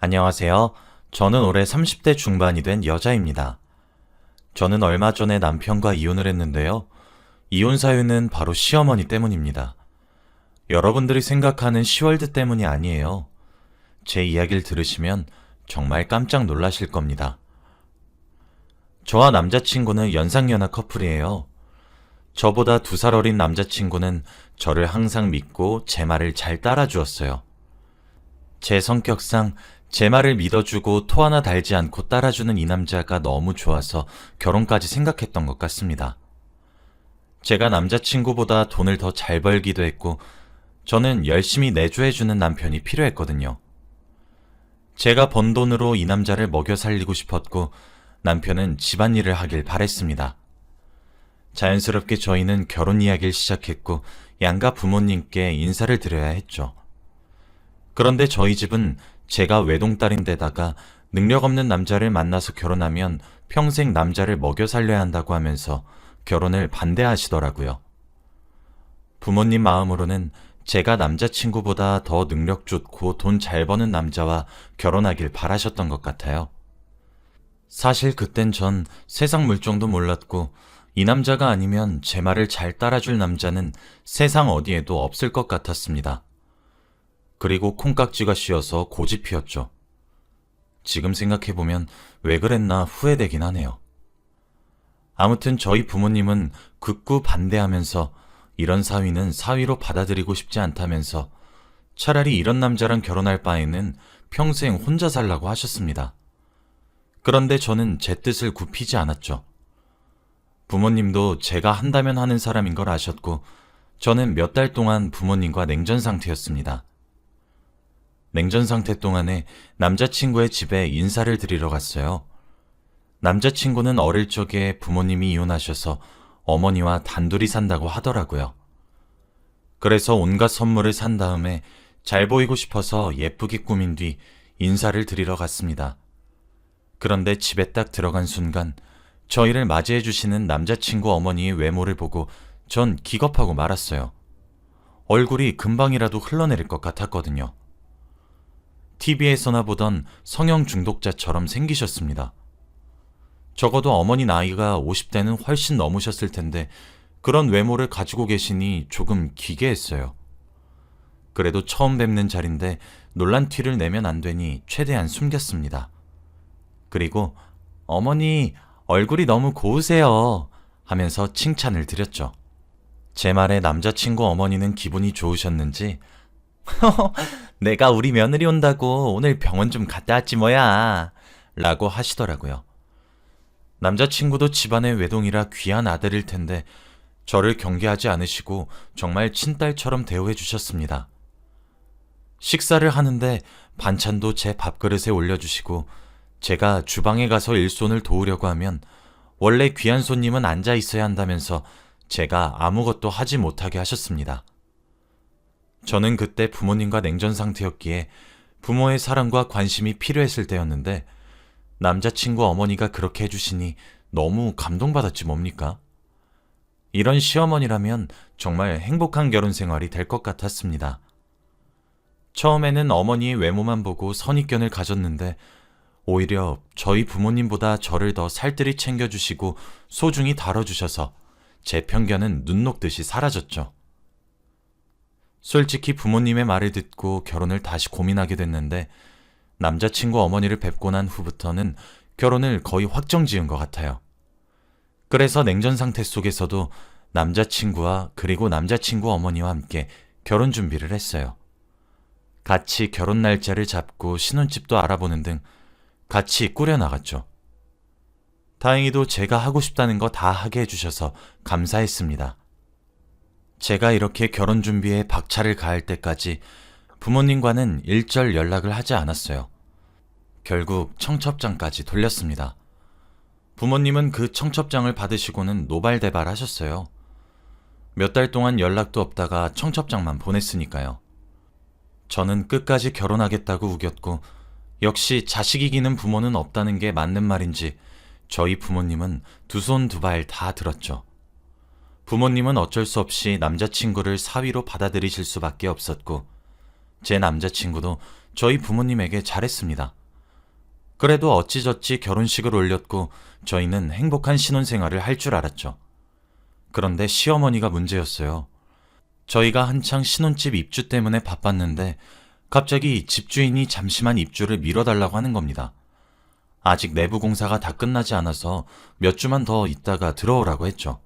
안녕하세요. 저는 올해 30대 중반이 된 여자입니다. 저는 얼마 전에 남편과 이혼을 했는데요. 이혼 사유는 바로 시어머니 때문입니다. 여러분들이 생각하는 시월드 때문이 아니에요. 제 이야기를 들으시면 정말 깜짝 놀라실 겁니다. 저와 남자친구는 연상연하 커플이에요. 저보다 2살 어린 남자친구는 저를 항상 믿고 제 말을 잘 따라주었어요. 제 성격상 제 말을 믿어주고 토 하나 달지 않고 따라주는 이 남자가 너무 좋아서 결혼까지 생각했던 것 같습니다. 제가 남자친구보다 돈을 더 잘 벌기도 했고 저는 열심히 내조해주는 남편이 필요했거든요. 제가 번 돈으로 이 남자를 먹여 살리고 싶었고 남편은 집안일을 하길 바랬습니다. 자연스럽게 저희는 결혼 이야기를 시작했고 양가 부모님께 인사를 드려야 했죠. 그런데 저희 집은 제가 외동딸인데다가 능력 없는 남자를 만나서 결혼하면 평생 남자를 먹여 살려야 한다고 하면서 결혼을 반대하시더라고요. 부모님 마음으로는 제가 남자친구보다 더 능력 좋고 돈 잘 버는 남자와 결혼하길 바라셨던 것 같아요. 사실 그땐 전 세상 물정도 몰랐고 이 남자가 아니면 제 말을 잘 따라줄 남자는 세상 어디에도 없을 것 같았습니다. 그리고 콩깍지가 씌어서 고집 피웠죠. 지금 생각해보면 왜 그랬나 후회되긴 하네요. 아무튼 저희 부모님은 극구 반대하면서 이런 사위는 사위로 받아들이고 싶지 않다면서 차라리 이런 남자랑 결혼할 바에는 평생 혼자 살라고 하셨습니다. 그런데 저는 제 뜻을 굽히지 않았죠. 부모님도 제가 한다면 하는 사람인 걸 아셨고 저는 몇 달 동안 부모님과 냉전 상태였습니다. 냉전 상태 동안에 남자친구의 집에 인사를 드리러 갔어요. 남자친구는 어릴 적에 부모님이 이혼하셔서 어머니와 단둘이 산다고 하더라고요. 그래서 온갖 선물을 산 다음에 잘 보이고 싶어서 예쁘게 꾸민 뒤 인사를 드리러 갔습니다. 그런데 집에 딱 들어간 순간 저희를 맞이해 주시는 남자친구 어머니의 외모를 보고 전 기겁하고 말았어요. 얼굴이 금방이라도 흘러내릴 것 같았거든요. TV에서나 보던 성형 중독자처럼 생기셨습니다. 적어도 어머니 나이가 50대는 훨씬 넘으셨을 텐데 그런 외모를 가지고 계시니 조금 기괴했어요. 그래도 처음 뵙는 자리인데 놀란 티를 내면 안 되니 최대한 숨겼습니다. 그리고 어머니 얼굴이 너무 고우세요 하면서 칭찬을 드렸죠. 제 말에 남자친구 어머니는 기분이 좋으셨는지 내가 우리 며느리 온다고 오늘 병원 좀 갔다 왔지 뭐야 라고 하시더라고요. 남자친구도 집안의 외동이라 귀한 아들일 텐데 저를 경계하지 않으시고 정말 친딸처럼 대우해 주셨습니다. 식사를 하는데 반찬도 제 밥그릇에 올려주시고 제가 주방에 가서 일손을 도우려고 하면 원래 귀한 손님은 앉아 있어야 한다면서 제가 아무것도 하지 못하게 하셨습니다. 저는 그때 부모님과 냉전 상태였기에 부모의 사랑과 관심이 필요했을 때였는데 남자친구 어머니가 그렇게 해주시니 너무 감동받았지 뭡니까? 이런 시어머니라면 정말 행복한 결혼 생활이 될 것 같았습니다. 처음에는 어머니의 외모만 보고 선입견을 가졌는데 오히려 저희 부모님보다 저를 더 살뜰히 챙겨주시고 소중히 다뤄주셔서 제 편견은 눈 녹듯이 사라졌죠. 솔직히 부모님의 말을 듣고 결혼을 다시 고민하게 됐는데 남자친구 어머니를 뵙고 난 후부터는 결혼을 거의 확정 지은 것 같아요. 그래서 냉전 상태 속에서도 남자친구와 그리고 남자친구 어머니와 함께 결혼 준비를 했어요. 같이 결혼 날짜를 잡고 신혼집도 알아보는 등 같이 꾸려나갔죠. 다행히도 제가 하고 싶다는 거 다 하게 해주셔서 감사했습니다. 제가 이렇게 결혼 준비에 박차를 가할 때까지 부모님과는 일절 연락을 하지 않았어요. 결국 청첩장까지 돌렸습니다. 부모님은 그 청첩장을 받으시고는 노발대발 하셨어요. 몇 달 동안 연락도 없다가 청첩장만 보냈으니까요. 저는 끝까지 결혼하겠다고 우겼고 역시 자식 이기는 부모는 없다는 게 맞는 말인지 저희 부모님은 두 손 두 발 다 들었죠. 부모님은 어쩔 수 없이 남자친구를 사위로 받아들이실 수밖에 없었고 제 남자친구도 저희 부모님에게 잘했습니다. 그래도 어찌저찌 결혼식을 올렸고 저희는 행복한 신혼생활을 할 줄 알았죠. 그런데 시어머니가 문제였어요. 저희가 한창 신혼집 입주 때문에 바빴는데 갑자기 집주인이 잠시만 입주를 미뤄달라고 하는 겁니다. 아직 내부 공사가 다 끝나지 않아서 몇 주만 더 있다가 들어오라고 했죠.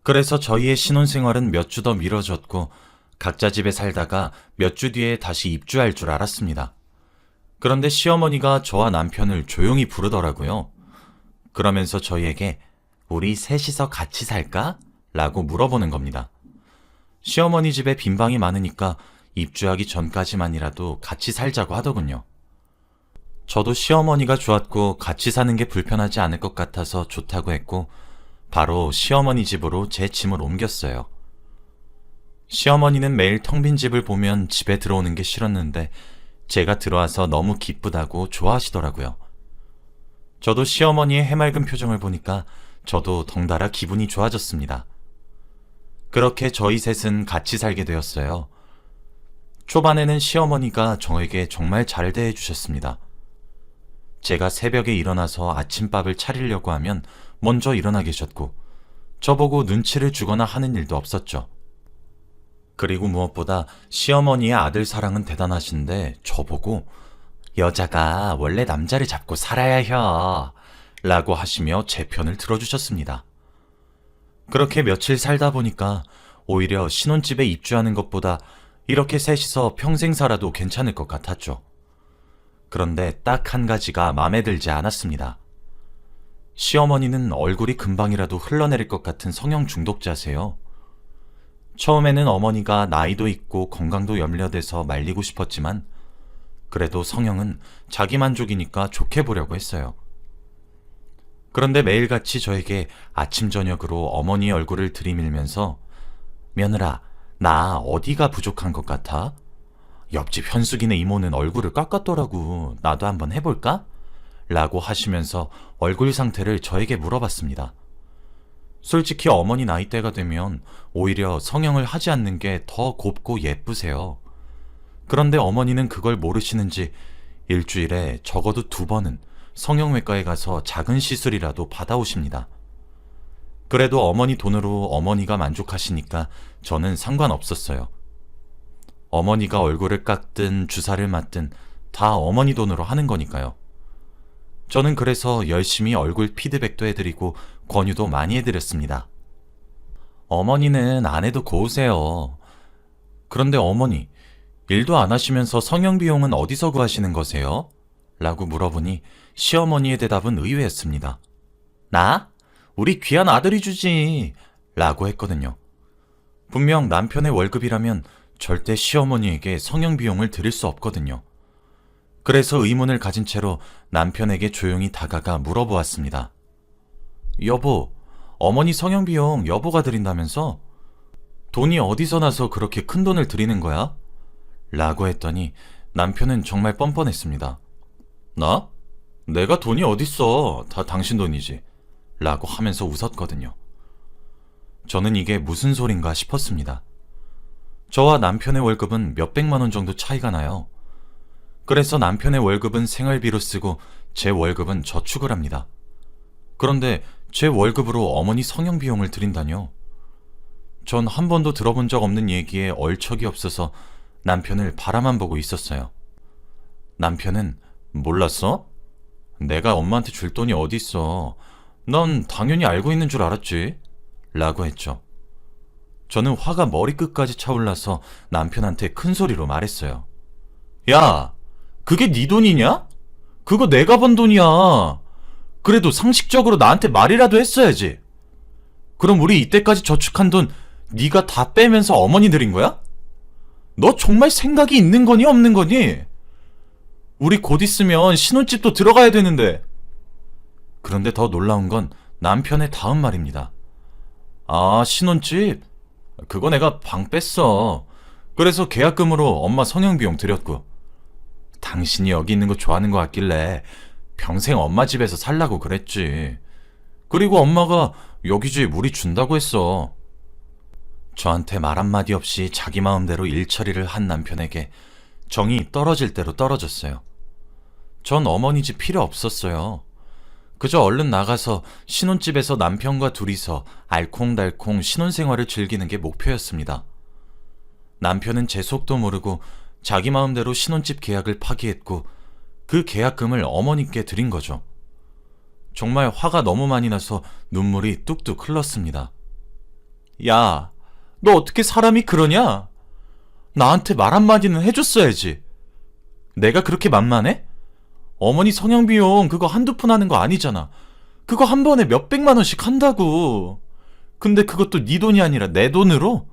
그래서 저희의 신혼생활은 몇 주 더 미뤄졌고 각자 집에 살다가 몇 주 뒤에 다시 입주할 줄 알았습니다. 그런데 시어머니가 저와 남편을 조용히 부르더라고요. 그러면서 저희에게 우리 셋이서 같이 살까? 라고 물어보는 겁니다. 시어머니 집에 빈 방이 많으니까 입주하기 전까지만이라도 같이 살자고 하더군요. 저도 시어머니가 좋았고 같이 사는 게 불편하지 않을 것 같아서 좋다고 했고 바로 시어머니 집으로 제 짐을 옮겼어요. 시어머니는 매일 텅 빈 집을 보면 집에 들어오는 게 싫었는데 제가 들어와서 너무 기쁘다고 좋아하시더라고요. 저도 시어머니의 해맑은 표정을 보니까 저도 덩달아 기분이 좋아졌습니다. 그렇게 저희 셋은 같이 살게 되었어요. 초반에는 시어머니가 저에게 정말 잘 대해주셨습니다. 제가 새벽에 일어나서 아침밥을 차리려고 하면 먼저 일어나 계셨고 저보고 눈치를 주거나 하는 일도 없었죠. 그리고 무엇보다 시어머니의 아들 사랑은 대단하신데 저보고 여자가 원래 남자를 잡고 살아야 혀 라고 하시며 제 편을 들어주셨습니다. 그렇게 며칠 살다 보니까 오히려 신혼집에 입주하는 것보다 이렇게 셋이서 평생 살아도 괜찮을 것 같았죠. 그런데 딱 한 가지가 마음에 들지 않았습니다. 시어머니는 얼굴이 금방이라도 흘러내릴 것 같은 성형 중독자세요. 처음에는 어머니가 나이도 있고 건강도 염려돼서 말리고 싶었지만 그래도 성형은 자기 만족이니까 좋게 보려고 했어요. 그런데 매일같이 저에게 아침 저녁으로 어머니의 얼굴을 들이밀면서 며느라, 나 어디가 부족한 것 같아? 옆집 현숙이네 이모는 얼굴을 깎았더라고. 나도 한번 해볼까? 라고 하시면서 얼굴 상태를 저에게 물어봤습니다. 솔직히 어머니 나이대가 되면 오히려 성형을 하지 않는 게 더 곱고 예쁘세요. 그런데 어머니는 그걸 모르시는지 일주일에 적어도 2번은 성형외과에 가서 작은 시술이라도 받아오십니다. 그래도 어머니 돈으로 어머니가 만족하시니까 저는 상관없었어요. 어머니가 얼굴을 깎든 주사를 맞든 다 어머니 돈으로 하는 거니까요. 저는 그래서 열심히 얼굴 피드백도 해드리고 권유도 많이 해드렸습니다. 어머니는 안 해도 고우세요. 그런데 어머니, 일도 안 하시면서 성형 비용은 어디서 구하시는 거세요? 라고 물어보니 시어머니의 대답은 의외였습니다. 나? 우리 귀한 아들이 주지. 라고 했거든요. 분명 남편의 월급이라면 절대 시어머니에게 성형 비용을 드릴 수 없거든요. 그래서 의문을 가진 채로 남편에게 조용히 다가가 물어보았습니다. 여보, 어머니 성형 비용 여보가 드린다면서? 돈이 어디서 나서 그렇게 큰 돈을 드리는 거야? 라고 했더니 남편은 정말 뻔뻔했습니다. 나? 내가 돈이 어딨어. 다 당신 돈이지. 라고 하면서 웃었거든요. 저는 이게 무슨 소린가 싶었습니다. 저와 남편의 월급은 몇백만 원 정도 차이가 나요. 그래서 남편의 월급은 생활비로 쓰고 제 월급은 저축을 합니다. 그런데 제 월급으로 어머니 성형 비용을 드린다뇨? 전 한 번도 들어본 적 없는 얘기에 얼척이 없어서 남편을 바라만 보고 있었어요. 남편은 몰랐어? 내가 엄마한테 줄 돈이 어딨어. 넌 당연히 알고 있는 줄 알았지. 라고 했죠. 저는 화가 머리끝까지 차올라서 남편한테 큰 소리로 말했어요. 야, 그게 네 돈이냐? 그거 내가 번 돈이야. 그래도 상식적으로 나한테 말이라도 했어야지. 그럼 우리 이때까지 저축한 돈 네가 다 빼면서 어머니 드린 거야? 너 정말 생각이 있는 거니 없는 거니? 우리 곧 있으면 신혼집도 들어가야 되는데. 그런데 더 놀라운 건 남편의 다음 말입니다. 아, 신혼집? 그거 내가 방 뺐어. 그래서 계약금으로 엄마 성형비용 드렸고. 당신이 여기 있는 거 좋아하는 것 같길래 평생 엄마 집에서 살라고 그랬지. 그리고 엄마가 여기 집 우리 준다고 했어. 저한테 말 한마디 없이 자기 마음대로 일 처리를 한 남편에게 정이 떨어질 대로 떨어졌어요. 전 어머니 집 필요 없었어요. 그저 얼른 나가서 신혼집에서 남편과 둘이서 알콩달콩 신혼생활을 즐기는 게 목표였습니다. 남편은 제 속도 모르고 자기 마음대로 신혼집 계약을 파기했고 그 계약금을 어머니께 드린 거죠. 정말 화가 너무 많이 나서 눈물이 뚝뚝 흘렀습니다. 야, 너 어떻게 사람이 그러냐? 나한테 말 한마디는 해줬어야지. 내가 그렇게 만만해? 어머니 성형비용 그거 한두 푼 하는 거 아니잖아. 그거 한 번에 몇백만 원씩 한다고. 근데 그것도 네 돈이 아니라 내 돈으로?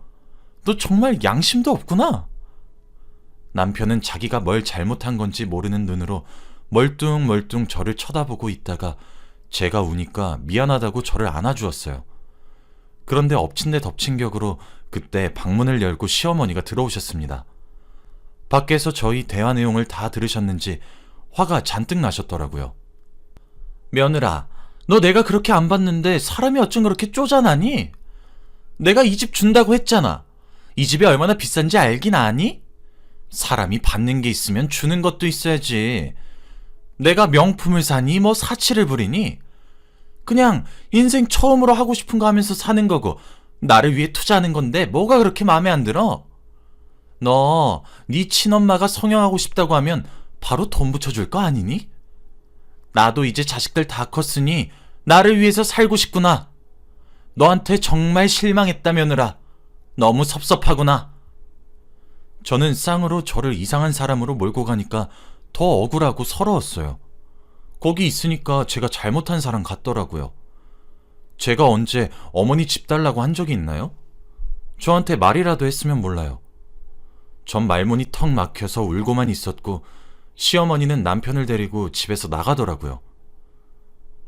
너 정말 양심도 없구나. 남편은 자기가 뭘 잘못한 건지 모르는 눈으로 멀뚱멀뚱 저를 쳐다보고 있다가 제가 우니까 미안하다고 저를 안아주었어요. 그런데 엎친 데 덮친 격으로 그때 방문을 열고 시어머니가 들어오셨습니다. 밖에서 저희 대화 내용을 다 들으셨는지 화가 잔뜩 나셨더라고요. 며느라, 너 내가 그렇게 안 봤는데 사람이 어쩜 그렇게 쪼잔하니? 내가 이 집 준다고 했잖아. 이 집이 얼마나 비싼지 알긴 아니? 사람이 받는 게 있으면 주는 것도 있어야지. 내가 명품을 사니 뭐 사치를 부리니? 그냥 인생 처음으로 하고 싶은 거 하면서 사는 거고 나를 위해 투자하는 건데 뭐가 그렇게 마음에 안 들어? 너 네 친엄마가 성형하고 싶다고 하면 바로 돈 붙여줄 거 아니니? 나도 이제 자식들 다 컸으니 나를 위해서 살고 싶구나. 너한테 정말 실망했다 며느라. 너무 섭섭하구나. 저는 쌍으로 저를 이상한 사람으로 몰고 가니까 더 억울하고 서러웠어요. 거기 있으니까 제가 잘못한 사람 같더라고요. 제가 언제 어머니 집 달라고 한 적이 있나요? 저한테 말이라도 했으면 몰라요. 전 말문이 턱 막혀서 울고만 있었고 시어머니는 남편을 데리고 집에서 나가더라고요.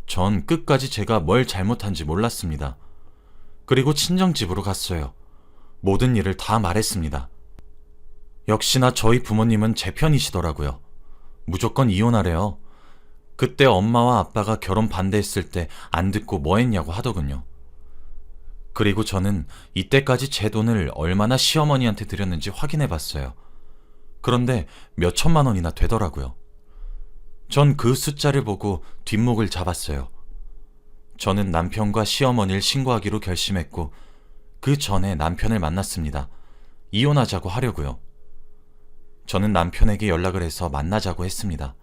전 끝까지 제가 뭘 잘못한지 몰랐습니다. 그리고 친정집으로 갔어요. 모든 일을 다 말했습니다. 역시나 저희 부모님은 제 편이시더라고요. 무조건 이혼하래요. 그때 엄마와 아빠가 결혼 반대했을 때 안 듣고 뭐 했냐고 하더군요. 그리고 저는 이때까지 제 돈을 얼마나 시어머니한테 드렸는지 확인해 봤어요. 그런데 몇 천만 원이나 되더라고요. 전 그 숫자를 보고 뒷목을 잡았어요. 저는 남편과 시어머니를 신고하기로 결심했고 그 전에 남편을 만났습니다. 이혼하자고 하려고요. 저는 남편에게 연락을 해서 만나자고 했습니다.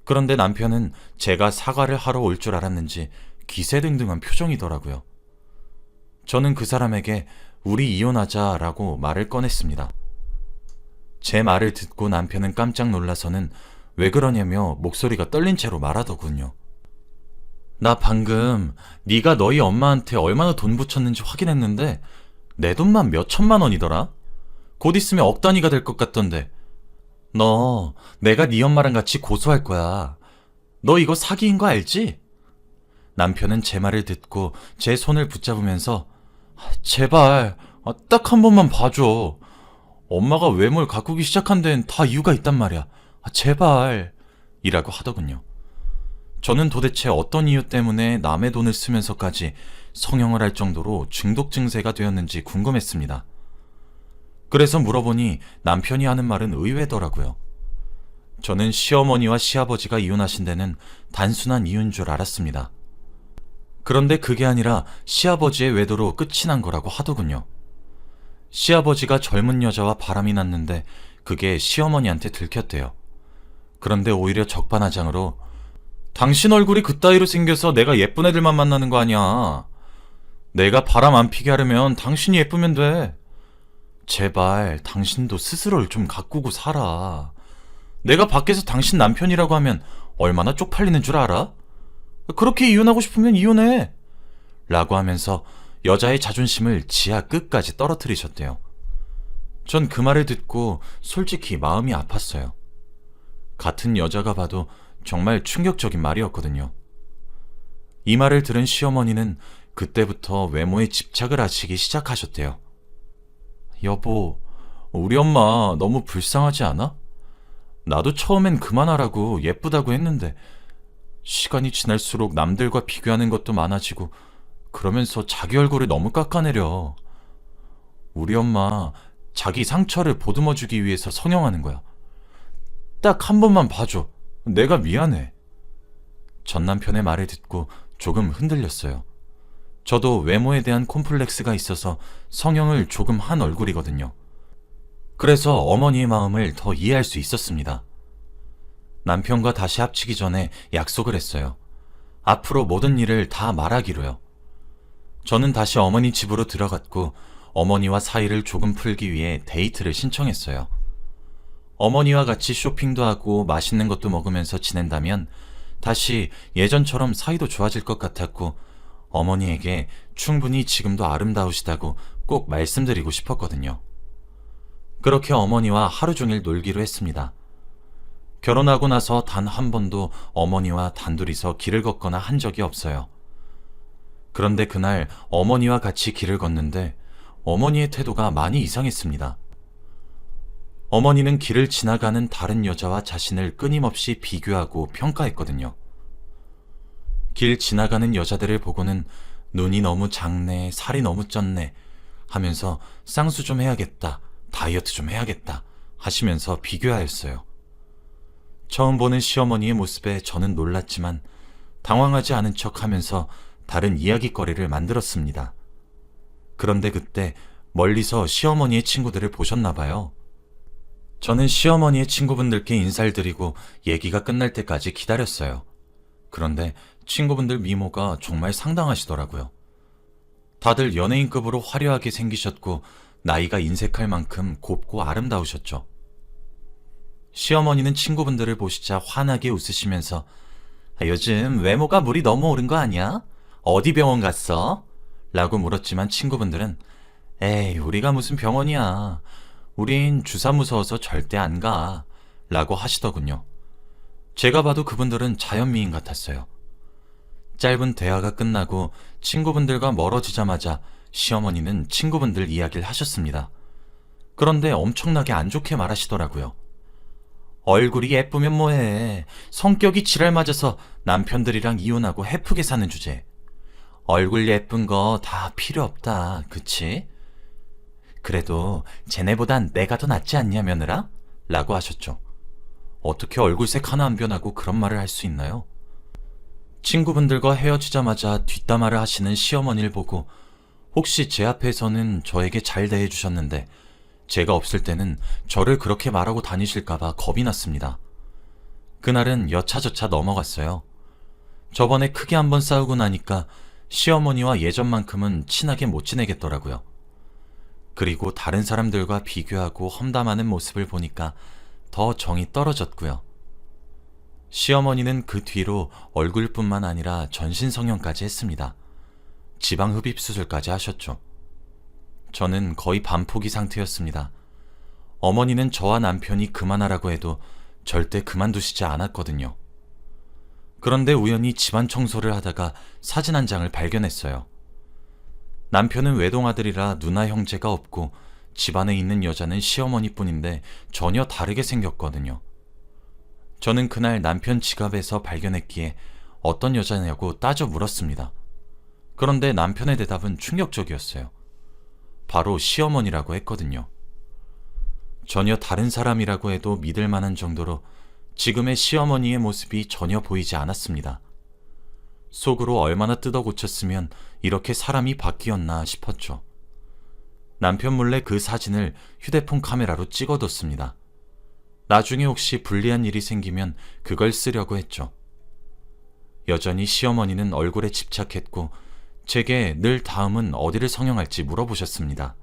그런데 남편은 제가 사과를 하러 올 줄 알았는지 기세등등한 표정이더라고요. 저는 그 사람에게 우리 이혼하자라고 말을 꺼냈습니다. 제 말을 듣고 남편은 깜짝 놀라서는 왜 그러냐며 목소리가 떨린 채로 말하더군요. 나 방금 네가 너희 엄마한테 얼마나 돈 붙였는지 확인했는데 내 돈만 몇 천만 원이더라? 곧 있으면 억 단위가 될 것 같던데. 너 내가 네 엄마랑 같이 고소할 거야. 너 이거 사기인 거 알지? 남편은 제 말을 듣고 제 손을 붙잡으면서 제발 딱 한 번만 봐줘. 엄마가 외모를 가꾸기 시작한 데는 다 이유가 있단 말이야. 제발 이라고 하더군요. 저는 도대체 어떤 이유 때문에 남의 돈을 쓰면서까지 성형을 할 정도로 중독 증세가 되었는지 궁금했습니다. 그래서 물어보니 남편이 하는 말은 의외더라고요. 저는 시어머니와 시아버지가 이혼하신 데는 단순한 이유인 줄 알았습니다. 그런데 그게 아니라 시아버지의 외도로 끝이 난 거라고 하더군요. 시아버지가 젊은 여자와 바람이 났는데 그게 시어머니한테 들켰대요. 그런데 오히려 적반하장으로 당신 얼굴이 그따위로 생겨서 내가 예쁜 애들만 만나는 거 아니야. 내가 바람 안 피게 하려면 당신이 예쁘면 돼. 제발 당신도 스스로를 좀 가꾸고 살아. 내가 밖에서 당신 남편이라고 하면 얼마나 쪽팔리는 줄 알아? 그렇게 이혼하고 싶으면 이혼해. 라고 하면서 여자의 자존심을 지하 끝까지 떨어뜨리셨대요. 전 그 말을 듣고 솔직히 마음이 아팠어요. 같은 여자가 봐도 정말 충격적인 말이었거든요. 이 말을 들은 시어머니는 그때부터 외모에 집착을 하시기 시작하셨대요. 여보, 우리 엄마 너무 불쌍하지 않아? 나도 처음엔 그만하라고 예쁘다고 했는데 시간이 지날수록 남들과 비교하는 것도 많아지고 그러면서 자기 얼굴을 너무 깎아내려. 우리 엄마 자기 상처를 보듬어주기 위해서 성형하는 거야. 딱 한 번만 봐줘. 내가 미안해. 전 남편의 말을 듣고 조금 흔들렸어요. 저도 외모에 대한 콤플렉스가 있어서 성형을 조금 한 얼굴이거든요. 그래서 어머니의 마음을 더 이해할 수 있었습니다. 남편과 다시 합치기 전에 약속을 했어요. 앞으로 모든 일을 다 말하기로요. 저는 다시 어머니 집으로 들어갔고 어머니와 사이를 조금 풀기 위해 데이트를 신청했어요. 어머니와 같이 쇼핑도 하고 맛있는 것도 먹으면서 지낸다면 다시 예전처럼 사이도 좋아질 것 같았고 어머니에게 충분히 지금도 아름다우시다고 꼭 말씀드리고 싶었거든요. 그렇게 어머니와 하루 종일 놀기로 했습니다. 결혼하고 나서 단 한 번도 어머니와 단둘이서 길을 걷거나 한 적이 없어요. 그런데 그날 어머니와 같이 길을 걷는데 어머니의 태도가 많이 이상했습니다. 어머니는 길을 지나가는 다른 여자와 자신을 끊임없이 비교하고 평가했거든요. 길 지나가는 여자들을 보고는 눈이 너무 작네, 살이 너무 쪘네 하면서 쌍수 좀 해야겠다, 다이어트 좀 해야겠다 하시면서 비교하였어요. 처음 보는 시어머니의 모습에 저는 놀랐지만 당황하지 않은 척 하면서 다른 이야기거리를 만들었습니다. 그런데 그때 멀리서 시어머니의 친구들을 보셨나 봐요. 저는 시어머니의 친구분들께 인사를 드리고 얘기가 끝날 때까지 기다렸어요. 그런데 친구분들 미모가 정말 상당하시더라고요. 다들 연예인급으로 화려하게 생기셨고 나이가 인색할 만큼 곱고 아름다우셨죠. 시어머니는 친구분들을 보시자 환하게 웃으시면서 요즘 외모가 물이 너무 오른 거 아니야? 어디 병원 갔어? 라고 물었지만 친구분들은 에이, 우리가 무슨 병원이야. 우린 주사 무서워서 절대 안 가. 라고 하시더군요. 제가 봐도 그분들은 자연미인 같았어요. 짧은 대화가 끝나고 친구분들과 멀어지자마자 시어머니는 친구분들 이야기를 하셨습니다. 그런데 엄청나게 안 좋게 말하시더라고요. 얼굴이 예쁘면 뭐해. 성격이 지랄 맞아서 남편들이랑 이혼하고 헤프게 사는 주제. 얼굴 예쁜 거 다 필요 없다. 그치? 그래도 쟤네보단 내가 더 낫지 않냐 며느라? 라고 하셨죠. 어떻게 얼굴색 하나 안 변하고 그런 말을 할 수 있나요? 친구분들과 헤어지자마자 뒷담화를 하시는 시어머니를 보고 혹시 제 앞에서는 저에게 잘 대해주셨는데 제가 없을 때는 저를 그렇게 말하고 다니실까봐 겁이 났습니다. 그날은 여차저차 넘어갔어요. 저번에 크게 한번 싸우고 나니까 시어머니와 예전만큼은 친하게 못 지내겠더라고요. 그리고 다른 사람들과 비교하고 험담하는 모습을 보니까 더 정이 떨어졌고요. 시어머니는 그 뒤로 얼굴뿐만 아니라 전신 성형까지 했습니다. 지방 흡입 수술까지 하셨죠. 저는 거의 반포기 상태였습니다. 어머니는 저와 남편이 그만하라고 해도 절대 그만두시지 않았거든요. 그런데 우연히 집안 청소를 하다가 사진 한 장을 발견했어요. 남편은 외동아들이라 누나 형제가 없고 집안에 있는 여자는 시어머니뿐인데 전혀 다르게 생겼거든요. 저는 그날 남편 지갑에서 발견했기에 어떤 여자냐고 따져 물었습니다. 그런데 남편의 대답은 충격적이었어요. 바로 시어머니라고 했거든요. 전혀 다른 사람이라고 해도 믿을 만한 정도로 지금의 시어머니의 모습이 전혀 보이지 않았습니다. 속으로 얼마나 뜯어 고쳤으면 이렇게 사람이 바뀌었나 싶었죠. 남편 몰래 그 사진을 휴대폰 카메라로 찍어뒀습니다. 나중에 혹시 불리한 일이 생기면 그걸 쓰려고 했죠. 여전히 시어머니는 얼굴에 집착했고 제게 늘 다음은 어디를 성형할지 물어보셨습니다.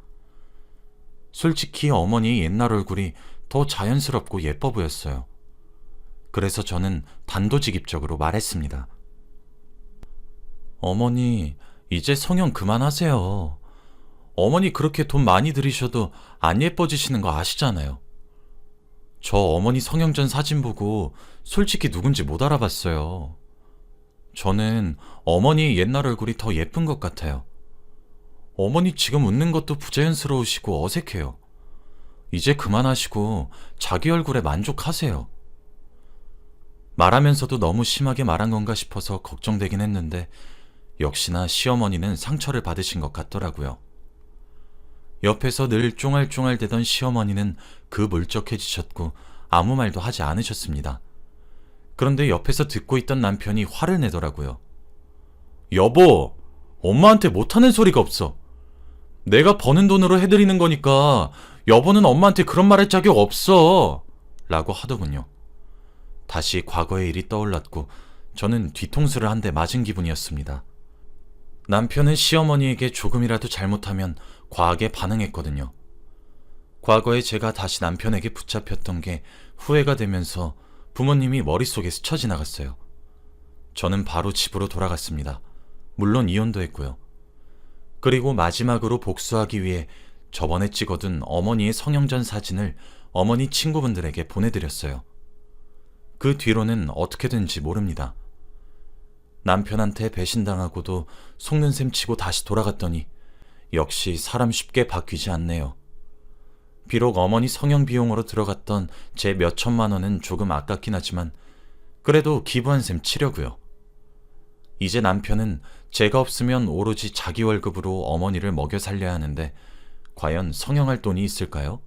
솔직히 어머니의 옛날 얼굴이 더 자연스럽고 예뻐 보였어요. 그래서 저는 단도직입적으로 말했습니다. 어머니, 이제 성형 그만하세요. 어머니 그렇게 돈 많이 들이셔도 안 예뻐지시는 거 아시잖아요. 저 어머니 성형 전 사진 보고 솔직히 누군지 못 알아봤어요. 저는 어머니의 옛날 얼굴이 더 예쁜 것 같아요. 어머니 지금 웃는 것도 부자연스러우시고 어색해요. 이제 그만하시고 자기 얼굴에 만족하세요. 말하면서도 너무 심하게 말한 건가 싶어서 걱정되긴 했는데 역시나 시어머니는 상처를 받으신 것 같더라고요. 옆에서 늘 쫑알쫑알대던 시어머니는 그 물적해지셨고 아무 말도 하지 않으셨습니다. 그런데 옆에서 듣고 있던 남편이 화를 내더라고요. 여보, 엄마한테 못하는 소리가 없어. 내가 버는 돈으로 해드리는 거니까 여보는 엄마한테 그런 말 할 자격 없어. 라고 하더군요. 다시 과거의 일이 떠올랐고 저는 뒤통수를 한 대 맞은 기분이었습니다. 남편은 시어머니에게 조금이라도 잘못하면 과하게 반응했거든요. 과거에 제가 다시 남편에게 붙잡혔던 게 후회가 되면서 부모님이 머릿속에 스쳐 지나갔어요. 저는 바로 집으로 돌아갔습니다. 물론 이혼도 했고요. 그리고 마지막으로 복수하기 위해 저번에 찍어둔 어머니의 성형전 사진을 어머니 친구분들에게 보내드렸어요. 그 뒤로는 어떻게 된지 모릅니다. 남편한테 배신당하고도 속는 셈 치고 다시 돌아갔더니 역시 사람 쉽게 바뀌지 않네요. 비록 어머니 성형 비용으로 들어갔던 제 몇천만 원은 조금 아깝긴 하지만 그래도 기부한 셈 치려고요. 이제 남편은 제가 없으면 오로지 자기 월급으로 어머니를 먹여 살려야 하는데 과연 성형할 돈이 있을까요?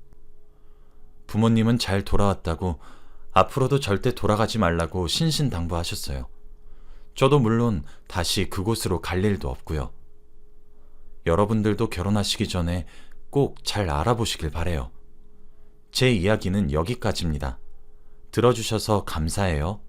부모님은 잘 돌아왔다고 앞으로도 절대 돌아가지 말라고 신신당부하셨어요. 저도 물론 다시 그곳으로 갈 일도 없고요. 여러분들도 결혼하시기 전에 꼭 잘 알아보시길 바래요. 제 이야기는 여기까지입니다. 들어주셔서 감사해요.